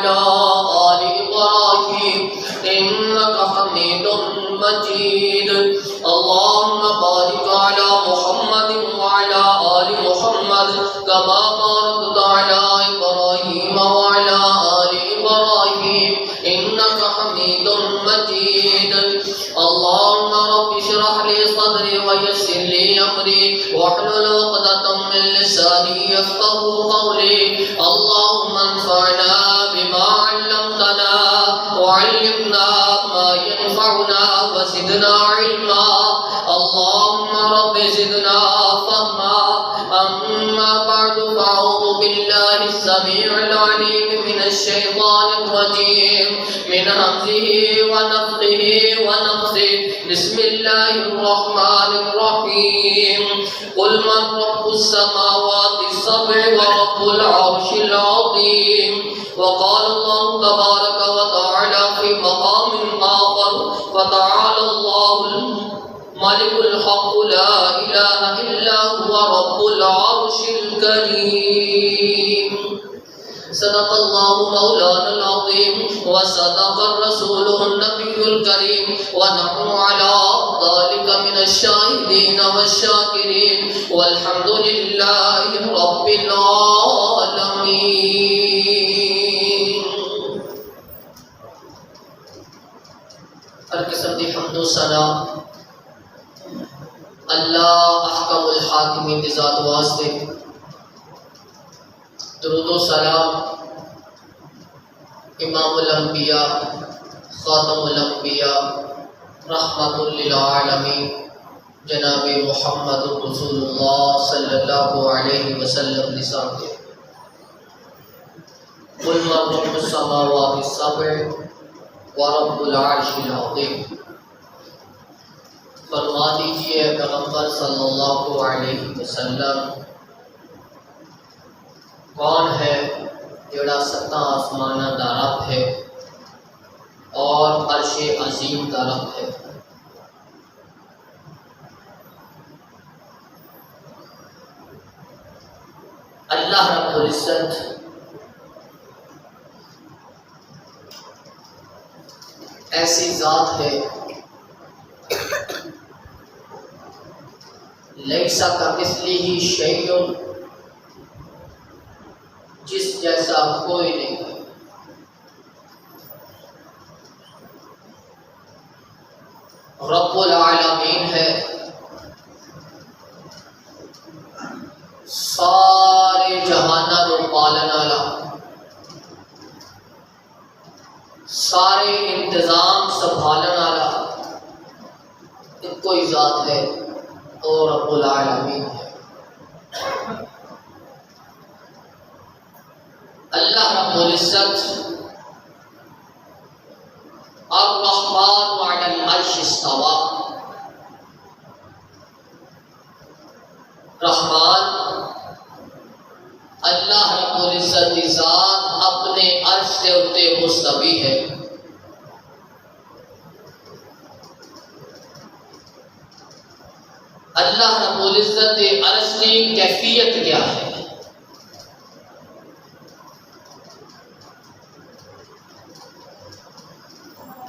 وعلى آل إبراهيم إنك حميد مجيد اللهم بارك على محمد وعلى آل محمد كما باركت على إبراهيم وعلى آل إبراهيم إنك حميد مجيد اللهم رب اشرح لي صدري ويسر لي أمري واحلل عقدة من لساني يفقهوا قولي اللهم انفعنا بما علمتنا وعلمنا ما ينفعنا وزدنا علما اللهم رب زدنا فهما أما بعد فأعوذ بالله السميع العليم من الشيطان الرجيم من همزه ونفخه ونفثه بسم الله الرحمن الرحيم قل من رب السماوات السبع ورب العرش العظيم وقال الله تبارك وتعالى في مقام آخر فتعالى الله الملك الحق لا إله إلا هو رب العرش الكريم صدق الله مولانا العظيم وصدق رسوله النبي الكريم ونحن على ذلك من الشاهدين والشاكرين والحمد لله رب العالمين. ہر قسم کی حمد و ثنا اللہ احکم الحاکمین کی ذات واسطے، درود و سلام امام الانبیاء خاتم الانبیاء رحمت للعالمین جناب محمد رسول اللہ صلی اللہ علیہ وسلم لسان کے قل من رب السماوات السبع ورب العرش العظیم. فرما دیجئے پیغمبر صلی اللہ علیہ وسلم، کون ہے جڑا ستاں آسمانہ دا رب ہے اور عرش عظیم دا رب ہے؟ اللہ رب العزت ایسی ذات ہے، لیسا کمثلہ شیء، جس جیسا کوئی نہیں. رب العالمین ہے، سارے جہاناں نو پالن والا، سارے انتظام سنبھالن والا کوئی ذات ہے اور رب العالمین ہے. اللہ رب العزت الرحمن علی العرش استوى، رحمان اللہ رب العزت کی ذات اپنے عرش کے اوپر مستوی ہے. اللہ رب العزت کے عرش کی کیفیت کیا ہے؟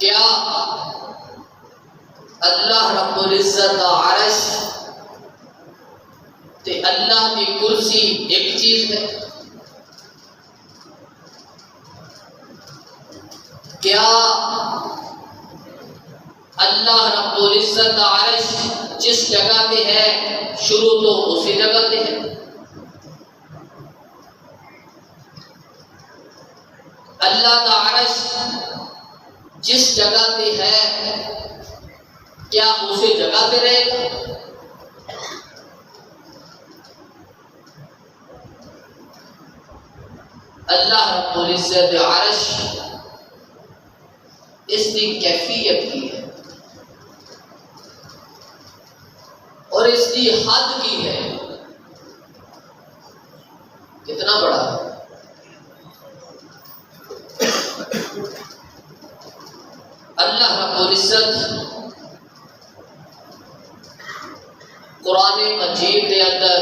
کیا اللہ رب العزت کا عرش تے اللہ کی کرسی ایک چیز ہے؟ کیا اللہ رب العزت کا عرش جس جگہ پہ ہے شروع تو اسی جگہ پہ ہے؟ اللہ کا عرش جس جگہ پہ ہے کیا اسی جگہ پہ رہے گا؟ اللہ رب العزت عرش اس کی کیفیت کی ہے اور اس کی حد کی ہے. کتنا بڑا ہے؟ اللہ رب العزت قرآن مجید کے اندر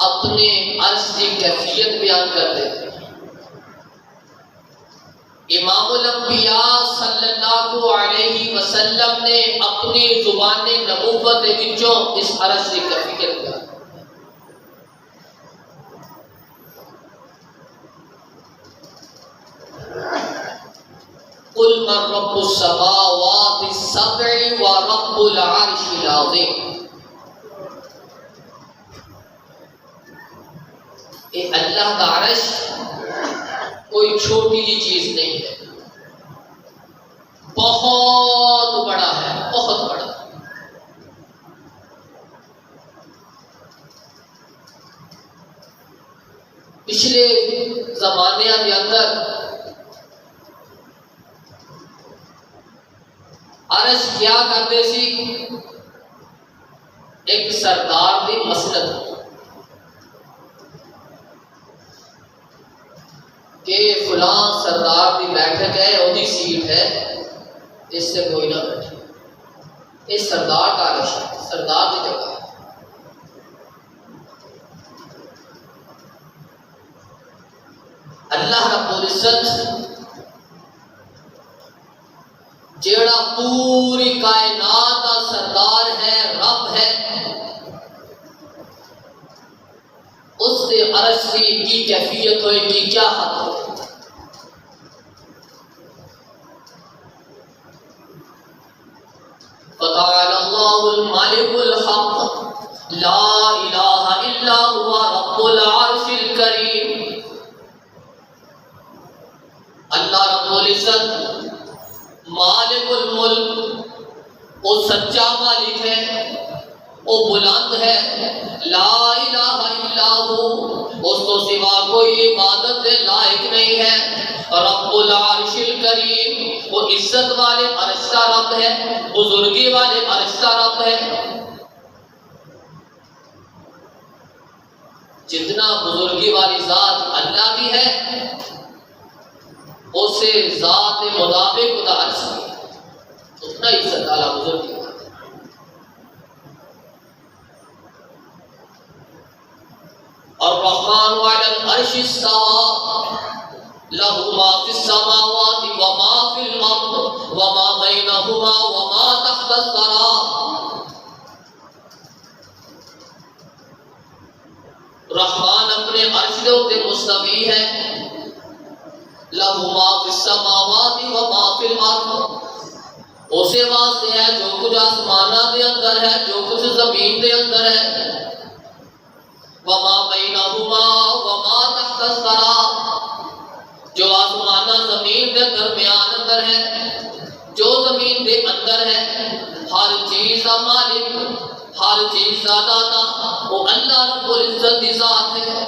اپنے عرش عرش کی کیفیت بیان کرتے تھے۔ امام الانبیاء صلی اللہ علیہ وسلم نے اپنی زبان نبوت وچوں اس عرش کی کیفیت بیان قل من رب السماوات السبع ورب العرش العظیم۔ اللہ کا عرش کوئی چھوٹی جی چیز نہیں ہے، بہت بڑا ہے، بہت بڑا۔ پچھلے زمانے کے اندر عرش کیا کرتے سی، ایک سردار دی مسند کہ فلاں سردار دی بیٹھک ہے، وہی سیٹ ہے، اس سے کوئی نہ بیٹھے۔ یہ سردار کا عرش ہے، سردار کی جگہ ہے۔ اللہ رب العزت جیڑا پوری کائنات کا سردار ہے، رب ہے، اس سے عرش کی کیفیت ہوئے گی، کیا حد ہوئے۔ فتعالى الله الملك الحق لا الہ الا هو رب العرش الکریم۔ اللہ رب العزت مالک الملک، وہ سچا مالک ہے، وہ بلند ہے، لا الہ الا ہو، اس تو سوا کوئی عبادت کے لائق نہیں ہے۔ رب العرش الکریم، وہ عزت والے عرش کا رب ہے، بزرگی والے عرش کا رب ہے۔ جتنا بزرگی والی ذات اللہ کی ہے، اسے ذات مطابق خدا عرش کی اتنا عزت والا بزرگی ہے۔ الرحمن علی العرش استوى له ما في السماوات وما في الارض وما بينهما وما تحت الثرى۔ رحمان اپنے عرش کے اوپر مستوی ہے، له ما في السماوات وما في الارض، اسے واسطے ہے جو کچھ آسمانہ دے اندر ہے، جو کچھ زمین دے اندر ہے، وما بینہما وما تحت الثری، جو آسمانہ زمین دے درمیان اندر ہے، جو زمین دے اندر ہے، ہر چیز کا مالک، ہر چیز کا داتا وہ اللہ رب العزت کی ذات ہے۔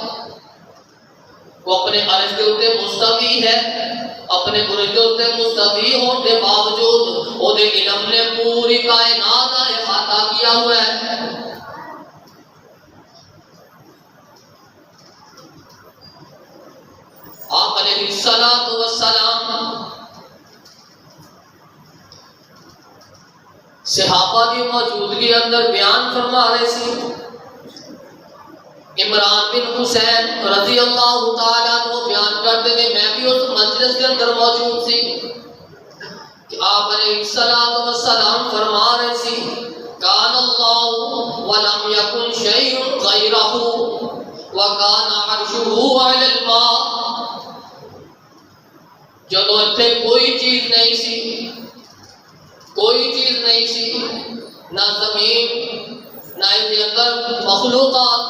وہ اپنے عرش کے اوپر مستوی ہے، اپنے عرش کے اوپر مستوی ہونے کے باوجود وہ دے علم نے پوری کائنات کا احاطہ کیا ہوا ہے۔ آپ علیہ الصلوۃ والسلام صحابہ کی موجودگی اندر بیان فرما رہے سی، عمران بن حسین رضی اللہ تعالیٰ عنہ بیان کرتے تھے، میں بھی اس مجلس کے اندر موجود سی کہ آپ علیہ الصلوۃ والسلام فرما رہے سی، کان اللہ ولم یکن شیء غیرہ وکان عرشہ علی الماء۔ جدو اتنے کوئی چیز نہیں سی، کوئی چیز نہیں سی، نہ زمین نہ اس کے اندر مخلوقات،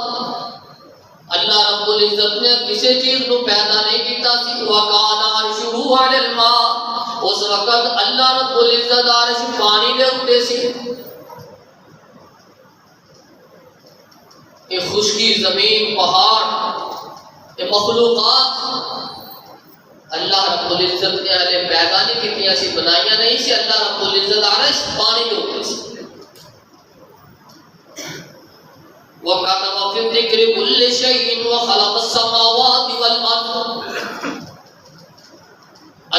اللہ رب العزت نے کسی چیز کو پیدا نہیں کیتا سی۔ وَقَانَ عَرْشُهُ عَلَى الْمَاءِ، اس وقت اللہ رب العزت عرش پانی دے اٹھتے سی۔ یہ خشکی، زمین، پہاڑ، یہ مخلوقات اللہ رب العزت نے ہلے پیدا نہیں کیتیاں سی، بنائیاں نہیں سی۔ اللہ رب العزت عرش پانی دے اوپر سی۔ وَكَتَبَ فِي الذِّكْرِ كُلِّ شَيْءٍ وَخَلَقَ السَّمَاوَاتِ وَالْأَرْضَ۔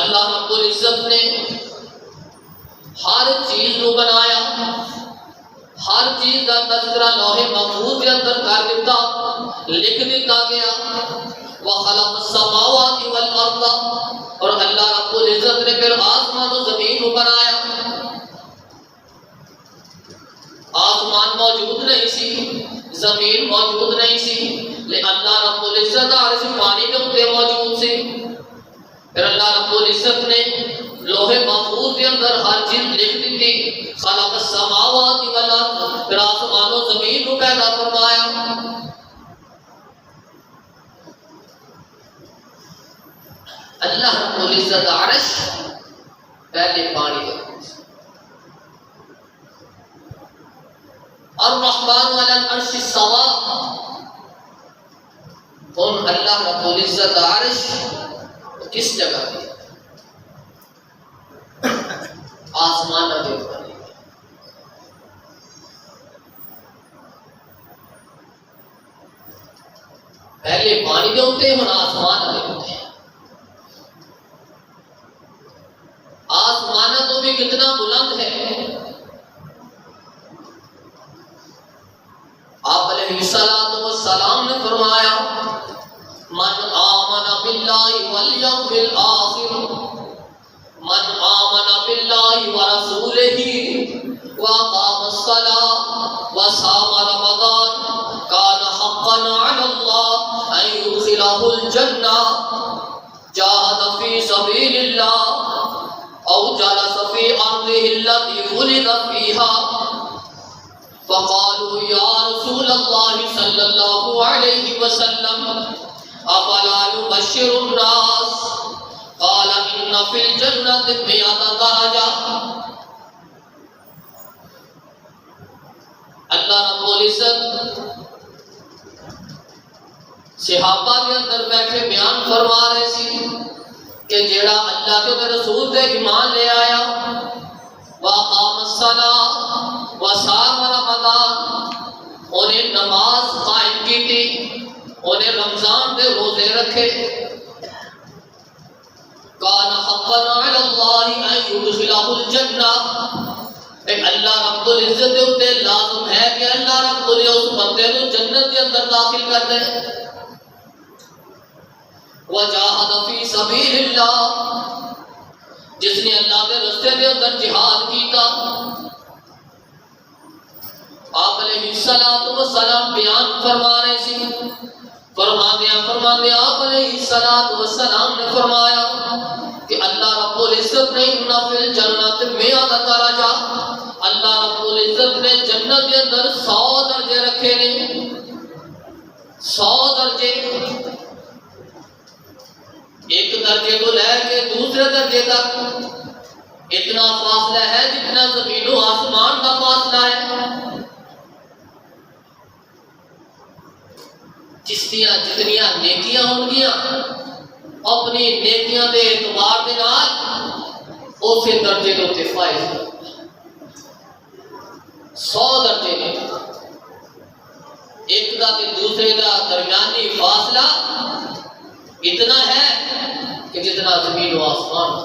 اللہ رب العزت نے ہر چیز کو بنایا، ہر چیز کا تذکرہ لوح محفوظ کے اندر کر دیتا، لکھ دیتا گیا۔ وَخَلَقَ السَّمَاوَاتِ وَالْأَرْضَ، اور اللہ رب العزت نے پھر آسمان و زمین کو بنایا۔ آسمان موجود نہیں سی، زمین موجود نہیں سی، لیکن اللہ رب العزت عرش پانی کے اوپر موجود سی۔ پھر اللہ رب العزت نے لوح محفوظ کے اندر ہر چیز لکھ دی تھی۔ خلق السماوات والارض، پھر آسمان و زمین کو پیدا فرمایا۔ اللہ رب العزت عرش پہلے پانی کے الرحمن علی العرش استوى، کون اللہ رب العزت عرش کس جگہ پہ؟ آسمان کے اوپر۔ پہلے پانی کے اوپر ہوں آسمان کے اوپر۔ آسمان تو بھی کتنا بلند ہے۔ آپ علیہ الصلوۃ والسلام نے فرمایا من آمن باللہ والیوم الآخر، من آمن باللہ ورسولہ وأقام الصلاة وصام رمضان كان حقا على الله أن يدخله الجنة، جاهد في سبيل الله أو جلس في أرضه التي ولد فيها، فقالوا يا رسول الله صلى الله عليه وسلم افلا نبشر الناس، قال ان في الجنة 100 درجة۔ اللہ رب العزت صحابہ کے اندر بیٹھے بیان فرما رہے سی کہ جیڑا اللہ کے رسول دے ایمان لے آیا، وَأَقَامَ الصَّلَاةَ وَصَامَ رَمَضَانَ، انہیں نماز قائم کی تھی، انہیں رمضان کے روزے رکھے، كَانَ حَقًّا عَلَى اللَّهِ أَن يُدْخِلَهُ الْجَنَّةَ، ایک اللہ رب العزت کے اوپر لازم ہے کہ اللہ رب العزت اس بندے کو جنت کے اندر داخل کر دے۔ وَجَاهَدَ فِي سَبِيلِ اللَّهِ، جس نے اللہ کے راستے کے اندر جہاد کیتا۔ آپ علیہ الصلوۃ والسلام بیان فرما رہے سی، فرماتے آپ علیہ الصلوۃ والسلام نے فرمایا کہ اللہ رب العزت نے ان فی الجنت 100 درجہ، اللہ رب العزت نے جنت کے اندر 100 درجے رکھے نے۔ 100 درجے، ایک درجے کو لے کے دوسرے درجے تک اتنا فاصلہ ہے جتنا زمین و آسمان کا فاصلہ ہے۔ جتنیاں نیکیاں ہوں گیا اپنی نیکیاں دے اعتبار دے نال اسے درجے کے اوپر فائز ہو۔ 100 درجے نے، ایک کا تے دوسرے کا درمیانی فاصلہ اتنا ہے کہ جتنا زمین و آسمان ہو۔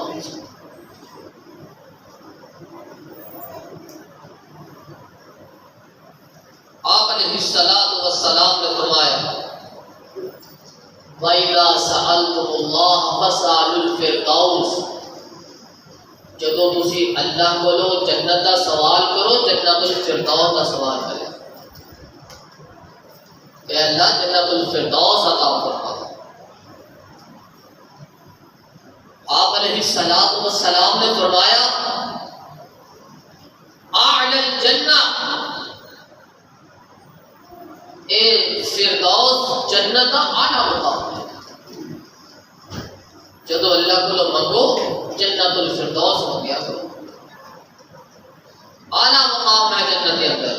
آپ علیہ الصلوۃ والسلام نے فرمایا وَإِذَا سَأَلْتُمُ اللَّهَ فَاسْأَلُوا الْفِرْدَوْسَ، جدو تسی اللہ کو جنت کا سوال کرو جنت الفردوس کا سوال کرے کہ اللہ جنت الفردوس عطا فرما۔ آپ علیہ الصلوۃ والسلام نے فرمایا اعلی الجنہ، اے فردوس جنت کا اعلیٰ مقام ہے۔ جدو اللہ کو منگو جنت الفردوس ہو گیا کرو، اعلیٰ مقام ہے جنت کے اندر۔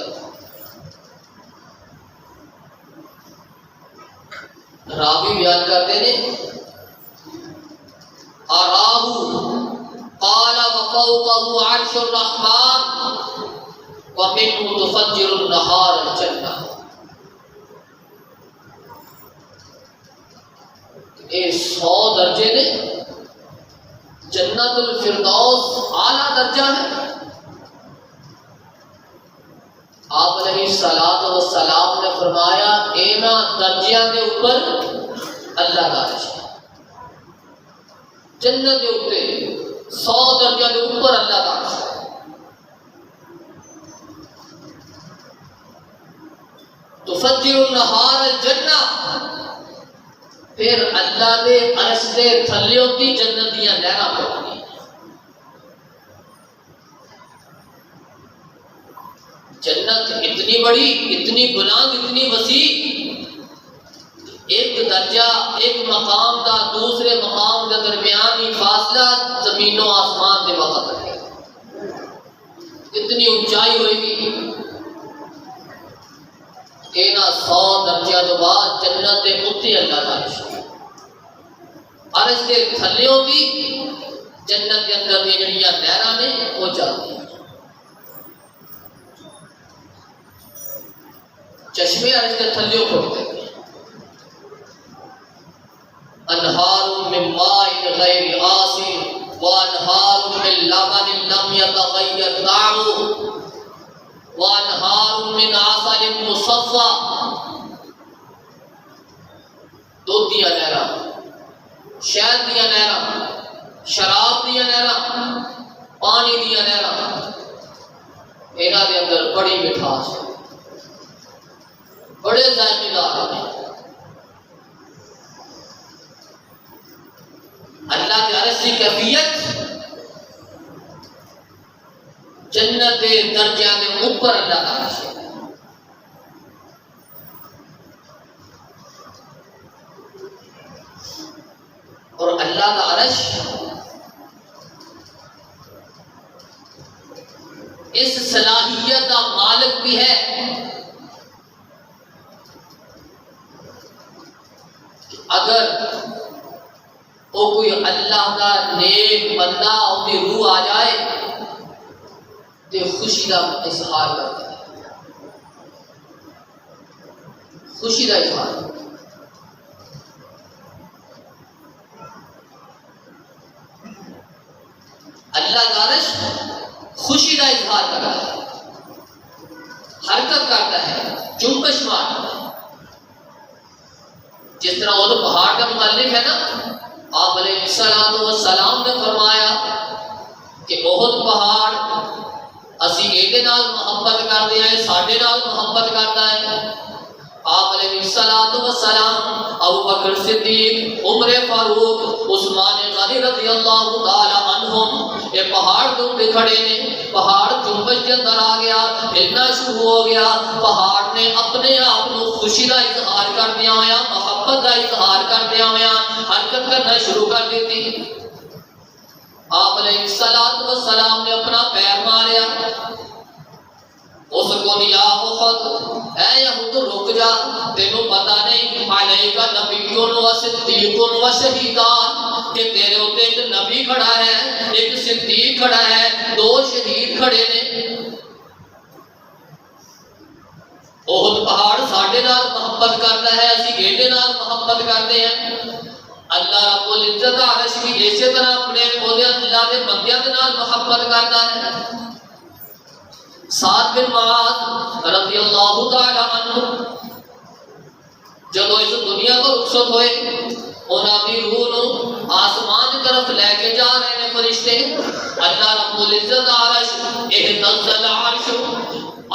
راوی بیان کرتے ہیں اراہ قال وفوقه عرش الرحمن ومنه تفجر النهار الجنہ۔ اے 100 درجے نے، جنت الفردوس اعلیٰ درجہ ہے۔ الصلاۃ والسلام نے فرمایا انہاں درجیاں دے اوپر اللہ دا عرش ہے. جنت دے اوپر 100 درجے دے اوپر اللہ دا عرش ہے. تفجر النہار الجنہ، پھر اللہ دے عرش دے تھلے ہوتی جنت دیاں نہراں پڑتی. جنت اتنی بڑی، اتنی بلند، اتنی وسیع، ایک درجہ ایک مقام دا دوسرے مقام کے درمیانی فاصلہ زمین و آسمان کے وقت ہے. اتنی اونچائی ہوئے گی. اینا 100 درجہ تو بعد جنت دے اتنے اللہ کا عرش ہے. عرش دے تھلے ہوتی جنت کے اندر دی جڑیاں نہراں نے وہ چلتی. چشمے عرش کے تھلے پھوٹتے ہیں. انہار من ماء غیر آسن وانہار من لبن لم یتغیر طعمہ وانہار من عسل مصفی. دودھ دیا نہراں، شہد دیا نہراں، شراب دیا نہراں، پانی دیا نہراں. انہاں دے اندر بڑی مٹھاس ہے، بڑے ذائقے دار ہیں. اللہ کے عرش کی کیفیت جنت کے درجے کے اوپر اللہ کا عرش ہے. اور اللہ کا عرش اس صلاحیت کا مالک بھی ہے اگر وہ کوئی اللہ کا نیک بندہ اس کی روح آ جائے تو خوشی کا اظہار کرتا ہے. خوشی کا اظہار اللہ کا عرش خوشی کا اظہار کرتا ہے، حرکت کرتا ہے، جنبش مارتا ہے. جس طرح وہ پہاڑ کا متعلق ہے نا، آپ علیہ السلام نے فرمایا کہ احد پہاڑ اسی ایدے نال محبت کرتے ہیں، ساڈے نال محبت کرتا ہے. آپ علیہ السلام ابو بکر صدیق، عمر فاروق، عثمان غنی رضی اللہ تعالی عنہم یہ پہاڑ دے کھڑے نے. پہاڑ جنبش کے اندر آ گیا، ہلنا شروع ہو گیا. پہاڑ نے اپنے آپ کو خوشی کا اظہار کردیا ہوا، محبت کا اظہار کردیا ہوا حرکت کرنا شروع کر دیتی. آپ علیہ السلام نے اپنا پیر ماریا، اس کو یا احد اے یہود رک جا، تینوں پتہ نہیں علیکا نبیون و صدیقون و شہیدان کہ تیرے ہوتے ایک نبی کھڑا ہے، ایک صدیق کھڑا ہے، 2 شہید کھڑے نے. احد پہاڑ ساڈے نال محبت کرتا ہے، اسی گیٹے نال محبت کرتے ہیں. اللہ رب العزت عرش کی اسی طرح اپنے بولے اللہ کے بندیاں کے نال محبت کرتا ہے. سعد بن معاذ رضی اللہ تعالی عنہ جب اس دنیا کو رخصت ہوئے، انہاں دی روح نو آسمان کی طرف لے کے جا رہے ہیں فرشتے. اللہ رب العزت عرش اہتز العرش،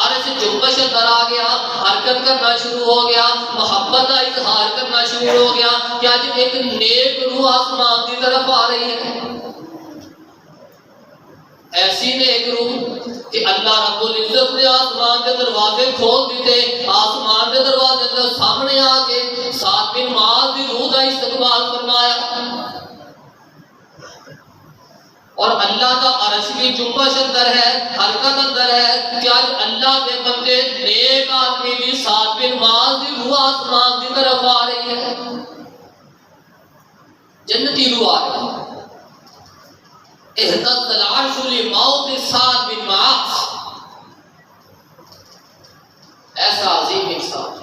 عرش جنبش اندر آ گیا، حرکت کرنا شروع ہو گیا، محبت کا اظہار کرنا شروع ہو گیا کہ آج ایک نیک روح آسمان کی طرف آ رہی ہے. ایسی نیک روح کہ اللہ رب العزت نے آسمان کے دروازے کھول دیتے، آسمان کے دروازے کے سامنے آ کے سعد بن معاذ کی روح کا استقبال فرمایا. اور اللہ کا عرش کی جنبش اندر ہے، حرکت اندر ہے کہ آج اللہ کے بندے نیک آدمی بھی سعد بن معاذ کی روح آسمان کی طرف آ رہی ہے، جنتی روح آ رہی ہے. اہتز العرش لموت سعد بن معاذ. ایسا عظیم انسان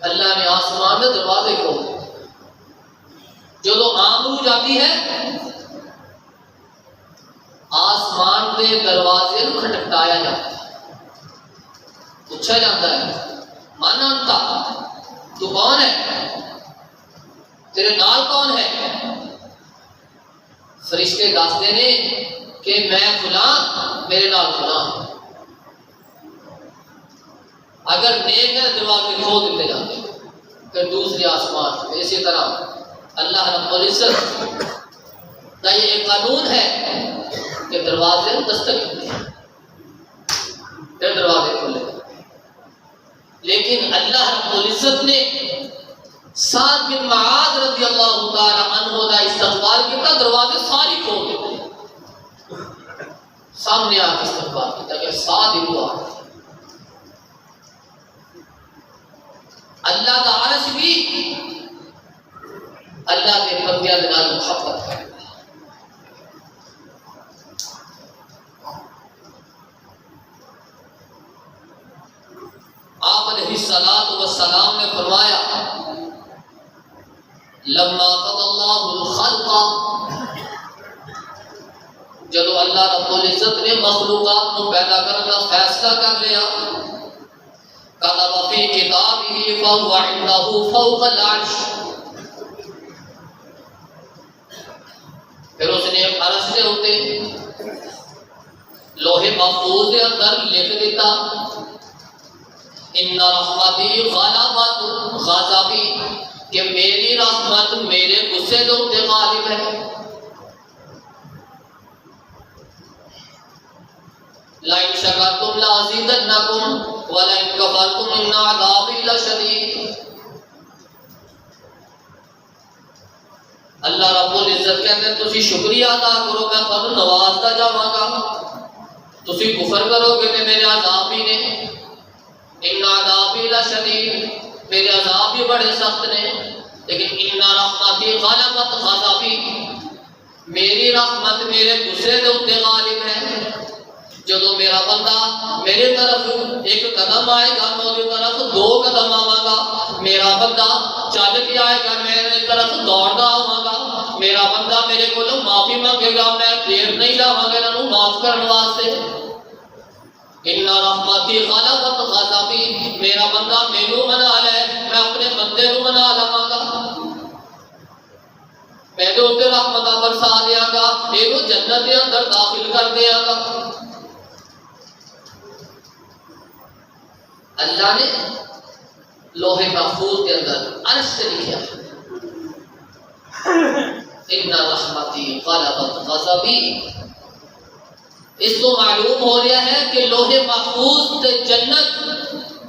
اللہ نے آسمان کے دروازے کھول دیے. جو عام روح جاتی ہے آسمان دے دروازے نو کھٹکٹایا جاتا ہے، پوچھا جاتا ہے من انتا، تو کون ہے، تیرے نال کون ہے؟ فرشتے دستے نے کہ میں فلاں، میرے نال فلاں۔ اگر نیک ہے دروازے کھول دیتے جاتے ہیں۔ پھر دوسری آسمان، اسی طرح اللہ رب العزت کا یہ ایک قانون ہے کہ دروازے دستک ہوتے ہیں، پھر دروازے کھولے۔ لیکن اللہ رب العزت نے سعد بن معاذ رضی اللہ تعالی عنہ کا استقبال کیا، دروازے ساری کھول دیتے، سامنے آ کے استقبال کیا کہ سعد ہوا۔ اللہ کا عرش بھی اللہ کے بندیاں کے نال محبت ہے۔ آپ علیہ الصلوۃ والسلام نے فرمایا لما قضى اللہ الخلق، جب اللہ رب العزت نے مخلوقات کو پیدا کرنے کا فیصلہ کر لیا، كتب في كتابه فهو عنده فوق العرش، پھر اس نے عرش کے اوپر لوح محفوظ کے اندر لکھ دیتا ان رحمتی غلبت غضبی، کہ میری رحمت میرے غصے کے اوپر غالب ہے۔ لئن شکرتم لازیدنکم ولئن کفرتم ان عذابی لشدید۔ اللہ رب العزت کہتے ہیں تسی شکریہ ادا کرو میں تھانوں نوازدا جاواں گا، تسی کفر کرو گے تے میرے عذاب بھی نے، ان عذابی لشدید، میرے عذاب بھی بڑے سخت نے۔ لیکن ان رحمتی غلبت غضبی، میری رحمت میرے غصے کے اوپر غالب ہے۔ جدو میرا بندہ میرے طرف ایک قدم آئے گا میں اس طرف دو قدم آواں گا، میرا بندہ چل کے آئے گا میرے طرف دوڑدا آواں گا، میرا بندہ میرے کو معافی مانگے گا میں دیر نہیں لاواں گا انہوں معاف کرنے واسطے۔ ان رحمتی غلبت غضبی، میرا بندہ مینوں منا لے میں اپنے بندے کو منا لواں گا، میں دے اوپر رحمت برسا دیاں گا، اینو جنت کے اندر داخل کر دیاں گا۔ اللہ نے لوح محفوظ کے اندر عرش سے لکھا ان رحمتی غلبت غضبی۔ اس کو معلوم ہو رہا ہے کہ لوح محفوظ تے جنت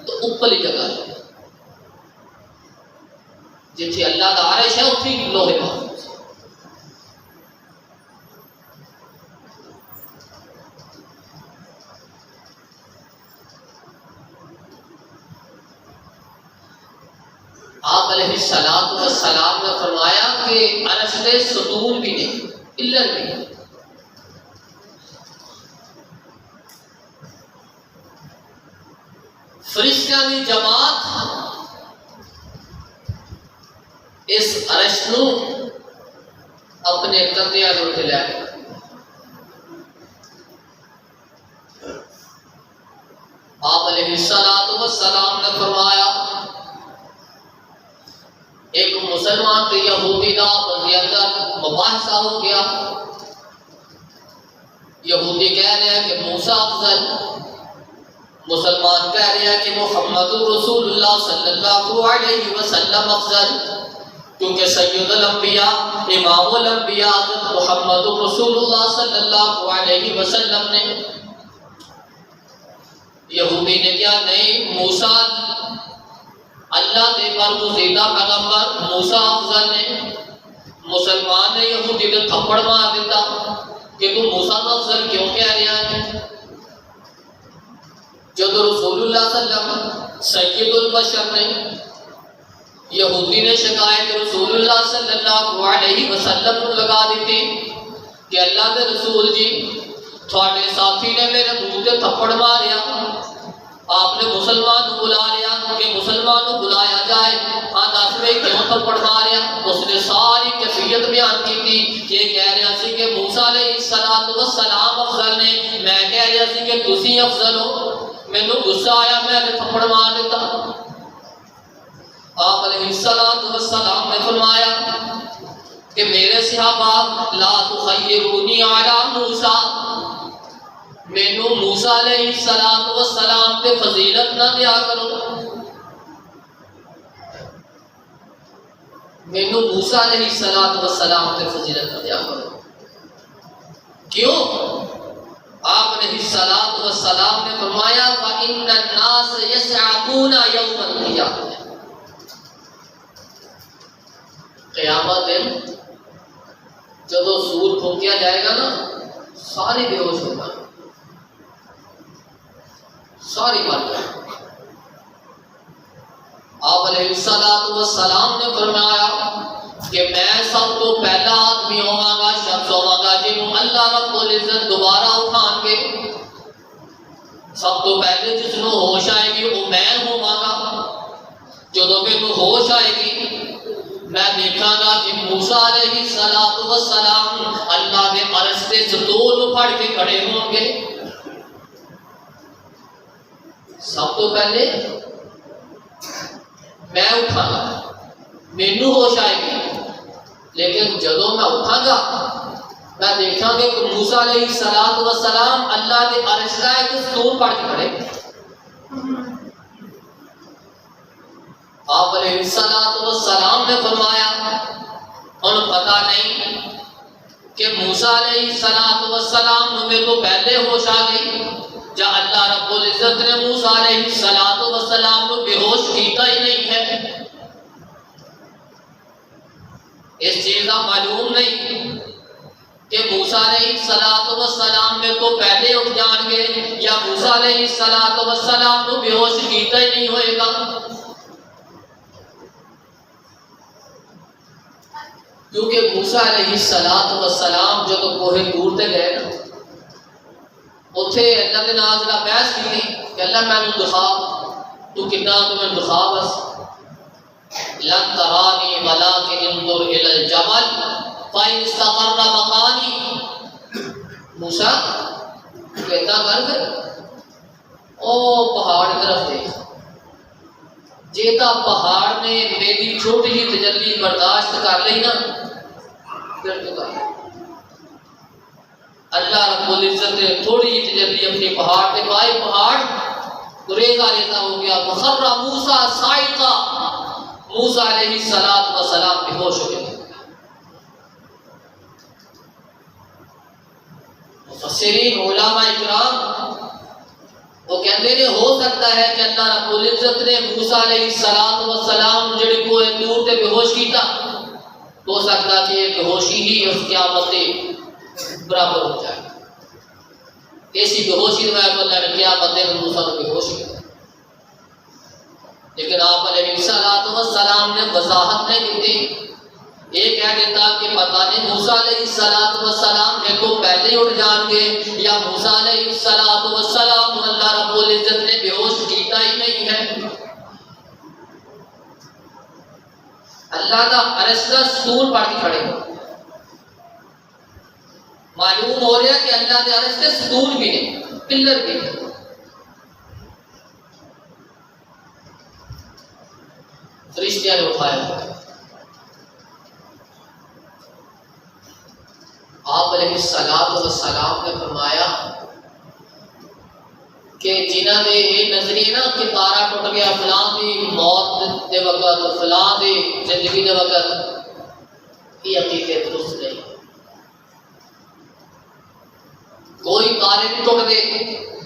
تو اوپرلی جگہ ہے، جتھے اللہ کا عرش ہے اتھی لوح محفوظ۔ آپ علیہ السلام نے فرمایا کہ عرش دے ستون بھی نہیں، پلر بھی نہیں۔ فرشتیاں دی جماعت اس عرش نو اپنے کندھیاں دے اوپر لے گئے۔ آپ علیہ السلام نے فرمایا ایک مسلمان تے یہودی دا آپس کے اندر مباحثہ ہو گیا، یہودی کہہ رہے ہیں کہ موسیٰ افضل، مسلمان کہہ رہے ہیں کہ محمد رسول اللہ صلی اللہ علیہ وسلم افضل، کیونکہ سید الانبیاء امام الانبیاء محمد رسول اللہ صلی اللہ علیہ وسلم نے۔ یہودی نے کیا نہیں، موسیٰ اللہ دے برگزیدہ پیغمبر موسیٰ افضل نے۔ مسلمان نے یہودی نے تھپڑ مار دیتا کہ تو موسیٰ افضل کیوں کہہ رہا ہے؟ جب رسول اللہ صلی اللہ علیہ وسلم سید البشر نے، یہودی نے شکایت رسول اللہ صلی اللہ علیہ وسلم کو لگا دیتی کہ اللہ کے رسول جی تھوڑے ساتھی نے میرے منہ تے تھپڑ ماریا، آپ نے مسلمان کو بلا لیا کہ مسلمان کو بلایا جائے، ہاں دس میں کیوں تھپڑ ماریا؟ اس نے ساری کیفیت بیان کی تھی، یہ کہہ رہا سی کہ موسیٰ علیہ السلام افضل نے تھی افضل ہو، مینو غصہ آیا میں نے تھپڑ مار دیتا۔ آپ علیہ السلام نے فرمایا کہ میرے صحابہ لا تخیرونی علی موسیٰ، مینو موسیٰ علیہ السلام پہ فضیلت نہ دیا کرو، مینو موسیٰ علیہ السلام پہ فضیلت نہ دیا کرو۔ کیوں؟ آپ علیہ السلام نے فرمایا فَإِنَّ النَّاسَ يَسْعَقُونَ يَوْمَ الْقِيَامَةِ، قیامت دن جدو سور پھونکیا جائے گا نا، سارے بے ہوش ہوگا، ساری مر جائے۔ آپ علیہ السلام نے فرمایا کہ میں سب تو پہلا آدمی ہوں گا، شخص ہوں گا جنہوں اللہ رب العزت دوبارہ اٹھان کے، سب تو پہلے جس نو ہوش آئے گی وہ میں ہوں گا۔ جدو میرے ہوش آئے گی میں دیکھا گا کہ موسیٰ علیہ السلام اللہ کے عرش سے ستون پھڑ کے کھڑے ہوں گے۔ سب تو پہلے میں اٹھا گا، مینو ہوش آئے گی، لیکن جدو میں اٹھا گا میں دیکھا گا کہ موسیٰ علیہ السلام اللہ کے عرش کا ایک ستون پھڑ کے کھڑے۔ آپ علیہ السلام نے فرمایا ان پتہ نہیں کہ موسیٰ علیہ السلام میں تو پہلے ہوش آ گئی جا اللہ رب العزت نے موسیٰ علیہ السلام کو بے ہوش کیتا ہی نہیں ہے۔ اس چیز کا معلوم نہیں کہ موسیٰ علیہ السلام میں تو پہلے اٹھ جان گے یا موسیٰ علیہ السلام کو بے ہوش کیتا ہی نہیں ہوئے گا، کیونکہ موسیٰ علیہ السلام جب کوہ طور تے گئے نا، اتھے اللہ کے ناز نہ بحث کی کہ اللہ میں نے دکھا تو کتنا تمہیں دکھا، بس لن ترانی ولکن انظر الی الجبل فإن استقر مکانی، موسیٰ کہتا کر پھر او پہاڑ کی طرف دیکھ، جیتا پہاڑ نے میری چھوٹی ہی تجلی برداشت کر لی نا پھر تو کر اللہ رب العزت نے تھوڑی ہی تجلی اپنی پہاڑ پہ پائی، پہاڑ ریزہ ریزہ ہو گیا۔ فخر موسیٰ صاعقا، موسیٰ علیہ السلام بے ہوش ہو گئے۔ مفسرین علماء اکرام وہ کہتے ہیں ہو سکتا ہے کہ اللہ رب العزت نے موسیٰ علیہ السلام جڑی کوہ طور تے بے ہوش کیتا، ہو سکتا کہ ایک ہوشی ہی اس قیامت برابر ہو جائے، ایسی بے ہوشی میں اللہ نے قیامت موسیٰ کو بے ہوش کیا۔ لیکن آپ علیہ السلام نے وضاحت نہیں دیتی، یہ کہہ دیتا کہ پتہ نہیں موسیٰ علیہ السلام میں تو پہلے ہی اٹھ جان گے یا موسیٰ علیہ السلام اللہ رب العزت نے بے ہوش کیتا ہی نہیں ہے۔ اللہ کا عرش کا ستون پڑھ کے کھڑے ہو، معلوم ہو رہا ہے کہ اللہ کے عرش کے ستون بھی نہیں، پلر بھی نہیں۔ فرشتیاں نے اٹھایا ہوا ہے۔ آپ علیہ السلام نے فرمایا کہ جنہاں دے یہ نظریے نا کہ تارا ٹوٹ گیا فلاں دی موت دے وقت، فلاں دی زندگی دے وقت، یہ عقیدے درست نہیں۔ کوئی تارے نہیں ٹوٹ دے،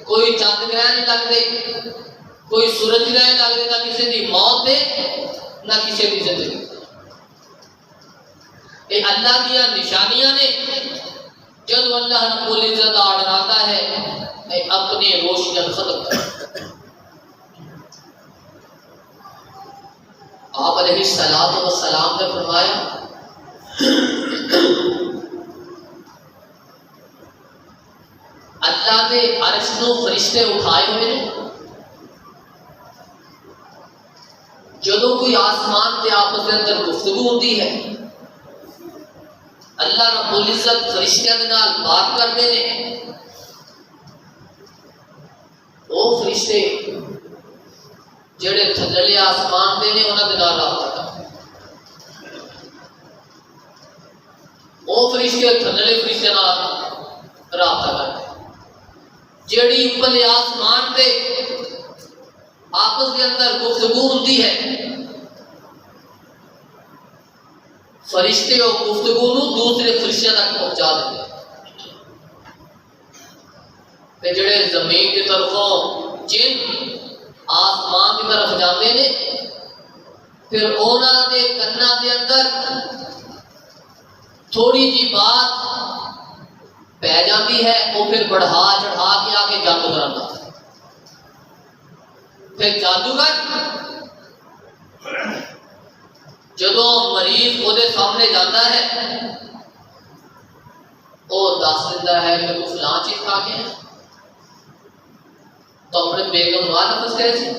کوئی چاند گرہن نہیں لگ دے، کوئی سورج گرہن لگ دے، نہ کسی دی موت دے نہ کسی دی زندگی۔ یہ اللہ دیا نشانیاں نے، جب اللہ رب العزت آڑاتا ہے اپنے روشنیاں ختم کر۔ آپ علیہ السلام نے فرمایا اللہ کے عرش کو فرشتے اٹھائے ہوئے ہیں، جدوں کوئی آسمان کے آپس کے اندر گفتگو ہوتی ہے اللہ رب العزت فرشتیاں دے نال بات کرتے ہیں، وہ فرشتے جڑے تھلے آسمان دے نے انہاں دے نال رابطہ کرتے، وہ فرشتے تھلے فرشتے نال رابطہ کرتے، جڑی اوپرلے آسمان تے آپس کے اندر گفتگو ہوتی ہے، فرشتے وہ گفتگو نو دوسرے فرشتے تک پہنچا دیتے، تے جڑے زمین کی طرفوں جن آسمان کی طرف جاتے ہیں، پھر انہاں دے کناں دے اندر تھوڑی جی بات پہ جاتی ہے، وہ پھر بڑھا چڑھا کے آ کے جادو کرانا، پھر جادوگر جدوں مریض وہ سامنے جاتا ہے وہ دس دیتا ہے کہ تو فلاں چیز کھا کے ہے، تو اپنے بیگم نال نفس کرے سی،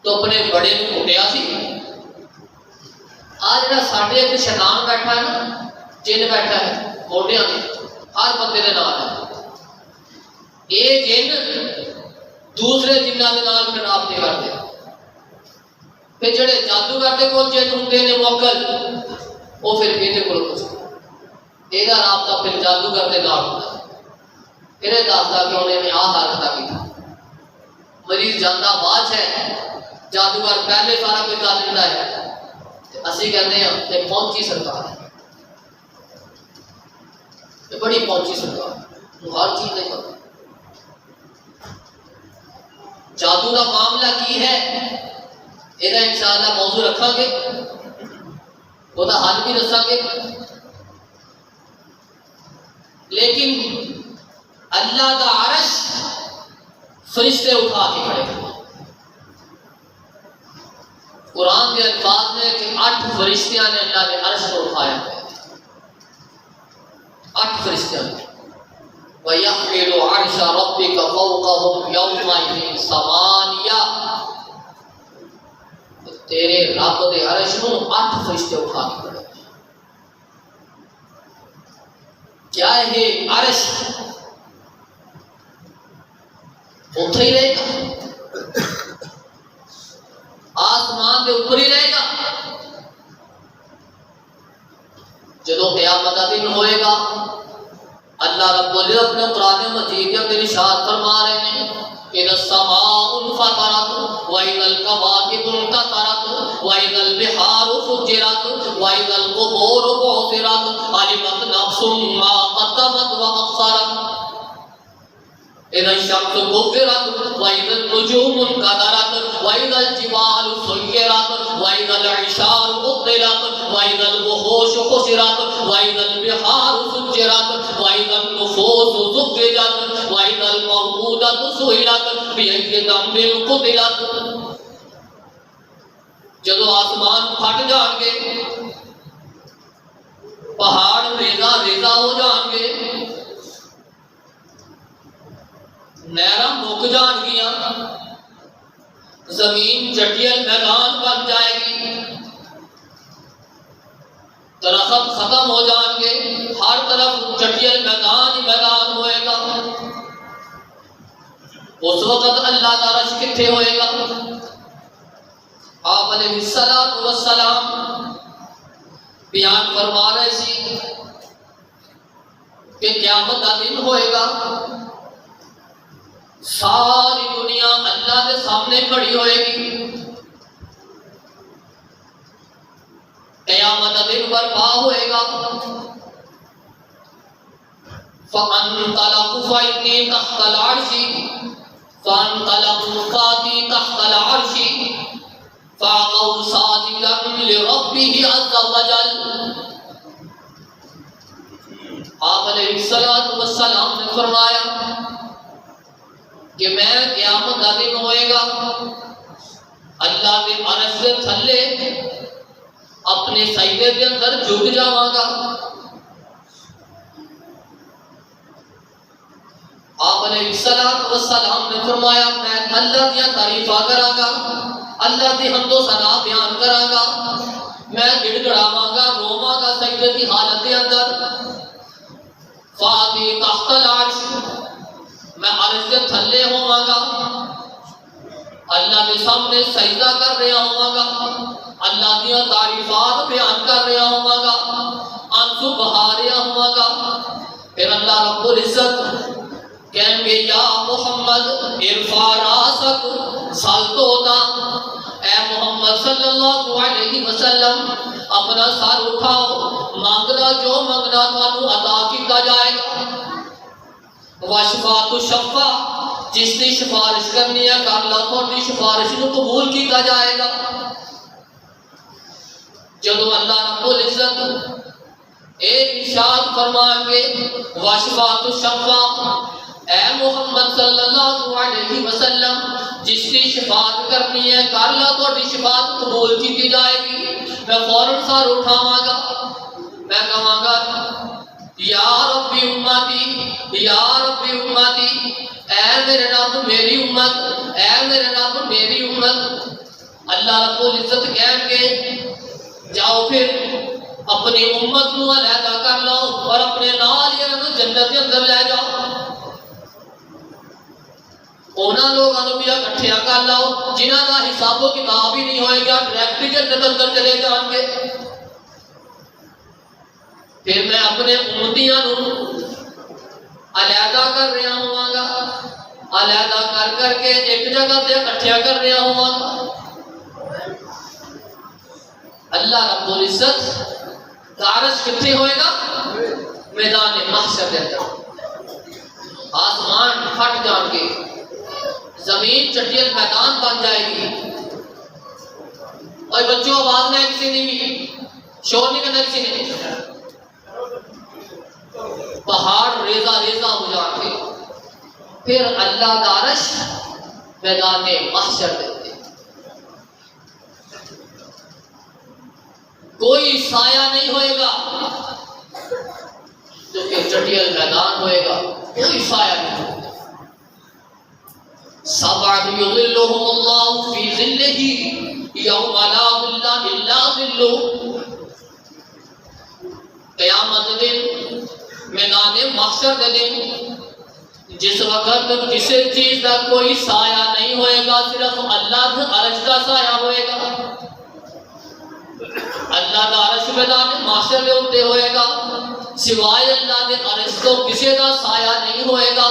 تو اپنے بڑے نو کٹیا سی، آج جڑا ساڈے ایک شیطان بیٹھا ہے نا، جن بیٹھا ہے موڈیاں تے ہر بندے دے نال ہے، یہ جن دوسرے جنہاں دے نال پھر رابطے کرتے، پھر جڑے جادوگر دے کول جن ہوندے نے موکل، وہ پھر یہ کول یہ رابطہ پھر جادوگر دے نال ہوندا، پھر یہ دسدا کہ انہیں میں آہ حرکت کی، مریض جاندا بعد ہے، جادوگر پہلے سارا کچھ دس دیندا ہے، اسی کہتے ہیں کہ پہنچی سرکار ہے، بڑی پہنچی سرکار ہر چیز نہیں پتا۔ جادو کا معاملہ کی ہے یہ انشاءاللہ موضوع رکھا گے، وہ حل بھی دساں گے، لیکن اللہ کا عرش فرشتے اٹھا کے کھڑے ہیں، قرآن کے الفاظ میں کہ 8 فرشتیاں نے اللہ کے عرش کو اٹھایا ہے، 8 فرشتیاں نے، وَيَحْمِلُ عَرْشَ رَبِّكَ فَوْقَهُمْ يَوْمَئِذٍ ثَمَانِيَةٌ، تیرے رب دے عرش نو 8 فرشتے اٹھا کے کھڑے ہیں۔ کیا ہے عرش اتھے ہی رہے گا، آسمان دے اوپر ہی رہے گا؟ جدو قیامت کا دن ہوئے گا، اللہ رب العزت اپنے قرآن مجید کے اندر ارشاد فرما رہے ہیں، اذا السماء انفطرت واذا الكواكب انتثرت واذا البحار فجرت واذا القبور بعثرت علمت نفس ما قدمت واخرت اذا الشمس كورت واذا النجوم انكدرت واذا الجبال سيرت واذا العشار عطلت واذا الوحوش حشرت واذا البحار سجرت واذا النفوس زوجت واذا الموءودة سئلت بأي ذنب قتلت۔ جدو آسمان پھٹ جان گے، پہاڑ ریزہ ریزہ ہو جان گے، نہراں مک جان گیاں، زمین چٹیل میدان بن جائے گی، درخت ختم ہو جان گے، ہر طرف چٹیل میدان ہی میدان ہوئے گا، اس وقت اللہ کا عرش کتھے ہوئے گا؟ آپ علیہ السلام بیان فرما رہے سی کہ قیامت کا دن ہوئے گا، ساری دنیا اللہ کے سامنے کھڑی ہوئے گی، قیامت کا دن برپا ہوئے گا، فَأَنْطَلَقُوا فَإِنِّي تَحْتَ الْعَرْشِ فَانْطَلَقُوا فَاتِي تَحْتَ الْعَرْشِ فَأَقَوْا سَاجِدًا لِرَبِّهِ عَزَّ وَجَلَّ۔ آپ علیہ السلام نے فرمایا کہ میں قیامت کا دن ہوئے گا، اللہ کے عرش سے تھلے اپنے سجدے کے اندر جھک جاواں گا، آپ علیہ السلام نے فرمایا میں اللہ کی تعریفاں کراں گا، اللہ کی حمد و ثنا بیان کراں گا، میں گڑ گڑاواں گا، روواں گا سجدے کی حالت کے اندر، فاتی تحت العرش، میں عرش کے تھلے ہوا گا، اللہ کے سامنے سجدہ کر رہا ہوا گا، اللہ کی تعریفات بیان کر رہا ہوا گا، آنسو بہا رہا ہوا گا۔ پھر اللہ رب العزت کہیں گے یا محمد ارفع راسک سل توتا، اے محمد صلی اللہ علیہ وسلم اپنا سر اٹھاؤ، مانگنا جو مانگنا تھانوں عطا کیتا جائے گا۔ وشفاعت الشفا، جس کی سفارش کرنی ہے کر لو، تھوڑی سفارش کو قبول کیتا جائے گا۔ جدو اللہ رب العزت ایک ارشاد فرمائیں گے وشفاعت الشفا، اے محمد صلی اللہ علیہ وسلم جس کی شفاعت کرنی ہے کر لو، تھوڑی شفاعت قبول کی جائے گی۔ میں فوراً سر اٹھاواں گا، میں کہاں گا یا ربی امتی، یا ربی امتی، اے میرے رب میری امت، اے میرے رب میری امت۔ اللہ رب العزت کہیں گے جاؤ پھر اپنی امت کو علیحدہ کر لو اور اپنے نال یہ جنت کے اندر لے جاؤ۔ انہاں لوگوں کو بھی اکٹھیا کر لو جنہاں کا حساب و کتاب ہی نہیں ہوئے گا، ڈائریکٹ جنت اندر چلے جان گے۔ پھر میں اپنے امتیاں علیحدہ کر رہا ہوں گا، علیحدہ کر کر کے ایک جگہ پہ اکٹھیا کر رہا ہوں گا۔ اللہ رب العزت کا عرش کتنے ہوئے گا؟ میدان محشر کے اندر۔ آسمان پھٹ جان گے، زمین چٹیل میدان بن جائے گی۔ اور بچوں آواز نہیں کسی نے بھی، شور نہیں کرنا کسی نے، پہاڑ ریزہ ریزہ ہو جان گے۔ پھر اللہ کا عرش میدان محشر دیتے، کوئی سایہ نہیں ہوئے گا، جو کہ چٹیل میدان ہوئے گا، کوئی سایہ نہیں ہوگا۔ سبعۃ یظلھم اللہ فی ظلہ یوم لا ظل الا ظلہ۔ قیامت دن، میدان محشر کے دن، جس وقت کسی چیز کا کوئی سایہ نہیں ہوئے گا، صرف اللہ کے عرش کا سایہ ہوئے گا۔ اللہ کا عرش میدان محشر میں ہوتے ہوئے گا، سوائے اللہ کے عرش کو کسی کا سایہ نہیں ہوئے گا۔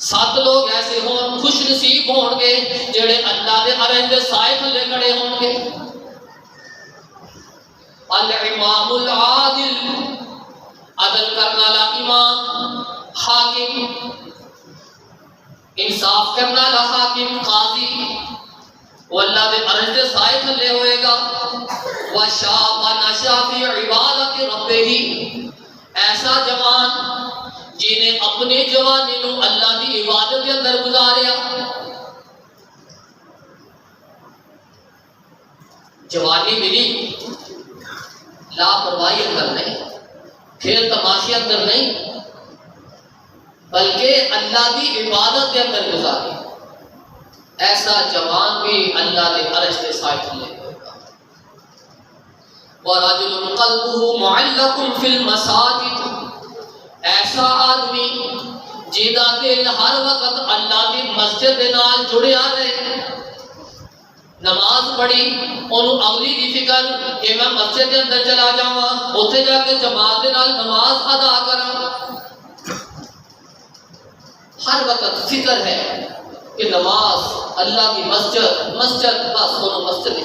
7 لوگ ایسے ہون خوش نصیب ہون گے جڑے اللہ کے عرش کے سائے تھلے کھڑے ہون گے۔ الامام العادل، عدل کرنے والا امام، حاکم، انصاف کرنے والا حاکم، قاضی، وہ اللہ کے عرش کے سائے تھلے ہوئے گا۔ وَشَابَ نَشَأَ فِي عِبَادَةِ رَبِّهِ، ایسا جوان جنہیں اپنی جوانی نو اللہ کی عبادت کے اندر گزاریا۔ جوانی ملی لاپرواہی اندر نہیں، کھیل تماشے اندر نہیں، بلکہ اللہ کی عبادت کے اندر گزاری۔ ایسا جوان بھی اللہ کے عرش کے سائے تھلے ہوئے گا۔ وَرَجُلٌ قَلْبُهُ مُعَلَّقٌ فِي الْمَسَاجِدِ، ایسا آدمی جیدہ دل ہر وقت اللہ کی مسجد کے نال جڑیا رہے، نماز پڑھی انہوں اگلی دی فکر کہ میں مسجد کے اندر چلا جاواں، اتنے جا کے جماعت کے نال نماز ادا کراں۔ ہر وقت فکر ہے کہ نماز، اللہ کی مسجد، مسجد، بس انہوں مسجد ہی۔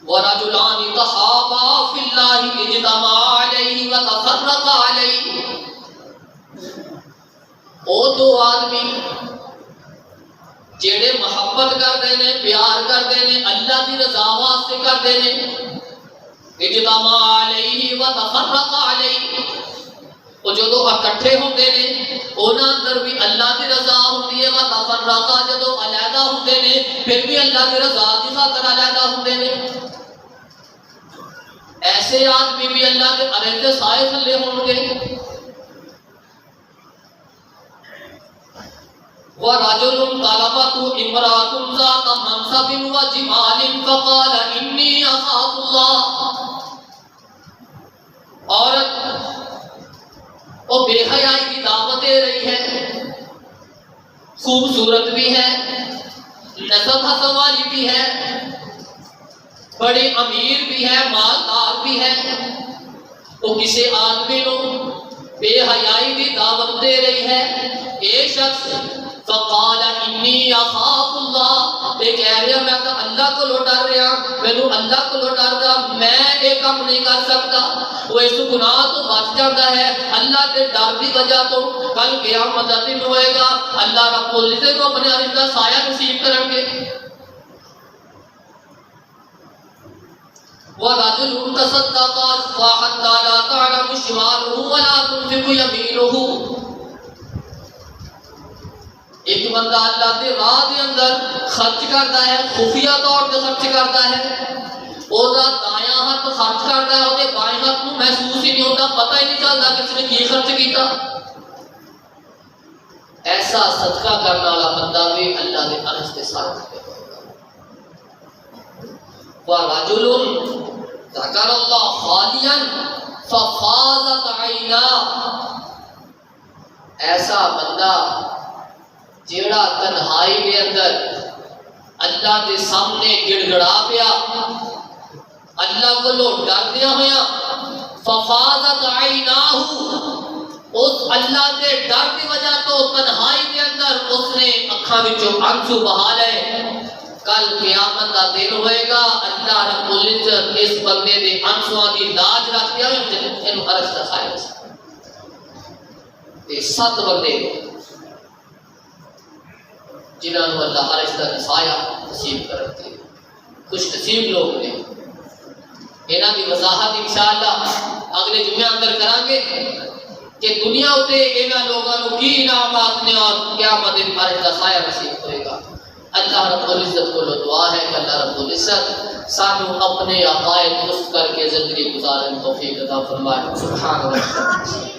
وَرَجُلَانِ تَحَابَا فِي اللَّهِ اجْتَمَعَا عَلَيْهِ وَتَفَرَّقَا عَلَيْهِ، او 2 آدمی جڑے محبت کردے نے، پیار کردے نے، اللہ کی رضا واسطے کردے نے۔ اجتماع علیہ وتفرق علیہ، وہ جدو اکٹھے ہوندے نے انہاں اندر بھی اللہ کی رضا ہوندی ہے، وتفرق جدو علیحدہ ہوندے نے پھر بھی اللہ کی رضا کی خاطر علیحدہ ہوندے نے۔ ایسے آدمی بھی اللہ کے عرش کے سائے تھلے ہوں گے۔ وَرَجُلٌ طَلَبَتْهُ امْرَأَةٌ ذَاتَ مَنْصَبٍ وَجِمَالٍ فَقَالَ إِنِّي أَخَافُ اللَّهَ، عورت اور بے حیائی کی دعوت دے رہی ہے، خوبصورت بھی ہے، نسب حسب والی بھی ہے، بڑے امیر بھی ہے، مالدار بھی ہے، وہ کسی آدمی کو بے حیائی کی دعوت دے رہی ہے۔ ایک شخص فقال انی اخاف اللہ، یہ کہہ رہا میں تو اللہ کو ڈر رہا، مینوں اللہ کو ڈر رہا، میں یہ کام نہیں کر سکتا۔ وہ اس گناہ تو بچ جاتا ہے اللہ کے ڈر کی وجہ تو کل قیامت کا دن ہوئے گا، اللہ رب العزت کو اپنے عرش کا سایہ نصیب کریں گے۔ وَرَجُلٌ تَصَدَّقَ حَتَّى لَا تَعْلَمَ شِمَالُهُ وَلَا تُنْفِقُ يَمِينُهُ، ایک بندہ اللہ کے راہ کے اندر خرچ کرتا ہے، خفیہ طور پہ خرچ کرتا ہے، اور دایاں ہاتھ خرچ کرتا ہے، اور بائیں ہاتھ کو محسوس ہی نہیں ہوتا، پتہ ہی نہیں چلتا کس نے کی خرچ کیتا۔ ایسا صدقہ کرنے والا بندہ بھی اللہ کے عرش کے ساتھ ہے۔ وَرَجُلٌ ذَكَرَ اللَّهَ خَالِيًا فَفَاضَتْ عَيْنَاهُ، ایسا بندہ جیڑا تنہائی کے اندر اللہ کے سامنے گڑ گڑا پیا، اللہ کو لو ڈر دیا ہویا، ففاضت عیناہ، اس اللہ کے ڈر کی وجہ تو تنہائی کے اندر اس نے اکھاں وچوں آنسو بہا لے، کل قیامت کا دن ہوئے گا، اللہ رب العزت اس بندے دے آنسواں دی لاج رکھ دیا، اینو عرش دا سایہ۔ یہ 7 بندے جنہوں نے اللہ عرش کا سایہ نصیب کرتے، خوش نصیب لوگ نے۔ انہاں دی وضاحت انشاءاللہ اگلے جمعے اندر کریں گے کہ دنیا اتے انہاں لوگوں کو کی انعامات نے اور قیامت دن عرش کا سایہ نصیب ہوئے گا۔ اللہ رب العزت کو دعا ہے کہ اللہ رب العزت سانو اپنے عقائد درست کر کے زندگی گزارنے توفیق عطا فرمائے۔ سبحان اللہ۔